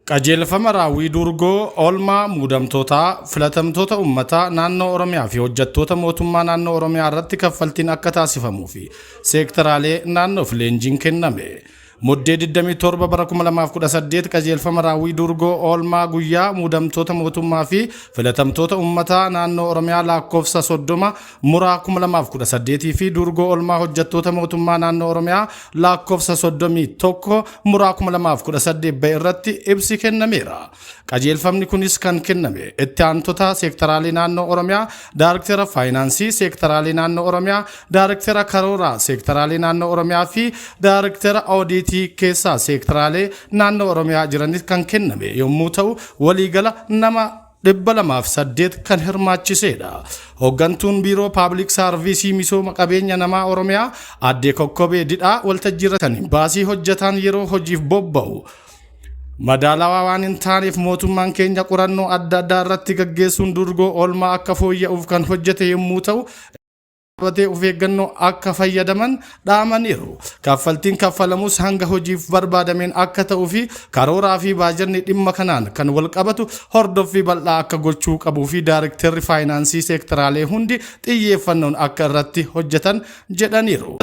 qajeelfama raawwii durgoo oolmaa muudamtootaa filatamtoota uummataa naannoo Oromiyaa fi hojjettoota mootummaa naannoo Oromiyaa irratti kaffaltiin akka taasifamuu fi seektaraalee naannoof leenjiin kenname. Muddee 27 bara 2018 qajeelfama raawwii durgoo oolmaa guyyaa muudamtoota mootummaa fi filatamtoota uummataa naannoo Oromiyaa lakkoofsa 30 muraa 2018 fi durgoo oolmaa hojjettoota mootummaa naannoo Oromiyaa lakkoofsa 31 muraa 2018 ba'e irratti ibsi kennameera. Qajeelfamni kunis kan kenname itti aantota seektaraalee naannoo Oromiyaa, Daayirektara Faayinaansii seektaraalee naannoo Oromiyaa, Daayirektara Karooraa seektaraalee naannoo Oromiyaa fi Daayirektara Oodiitii keessaa seektaraalee naannoo Oromiyaa jiranis kan kenname yommuu ta'u waliigala nama 208 kan hirmaachiseedha. Hoggantuun biiroo Paablik Saarviisii misooma qabeenya namaa Oromiyaa Aadde Kokkobee Didhaa waltajjii irratti baasii hojjetaan yeroo hojiif bobba'u madaalawaa waan hin taaneef mootummaan keenya qorannoo adda addaa irratti gaggeessuun durgoo oolmaa akka fooyya'uuf kan hojjete yommuu ta'u batee of eeggannoo akka fayyadaman dhaamaniiru. Kaffaltiin kaffalamus hanga hojiif barbaadameen akka ta'uu fi karooraa fi baajanni dhimma kanaan kan wal qabatu hordoffii bal'aa akka gochuu qabuu fi Daayirektarri Faayinaansii seektaraalee hundi xiyyeeffannoon akka irratti hojjetan jedhaniiru.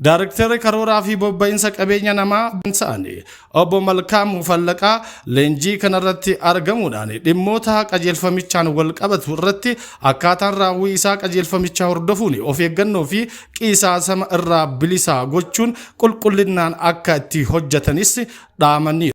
Daayirektarri Karooraa fi Bobba'insa qabeenya namaa Bansaanii obbo Malkaamuu Fallaqaa leenjii kanarratti argamuudhaan dhimmoota qajeelfamichaan wal qabatu irratti akkaataan raawwii isaa qajeelfamichaa hordofuun of eeggannoo fi qisaasama irraa bilisaa gochuun qulqullinaan akka itti hojjetanis dhaamaniiru.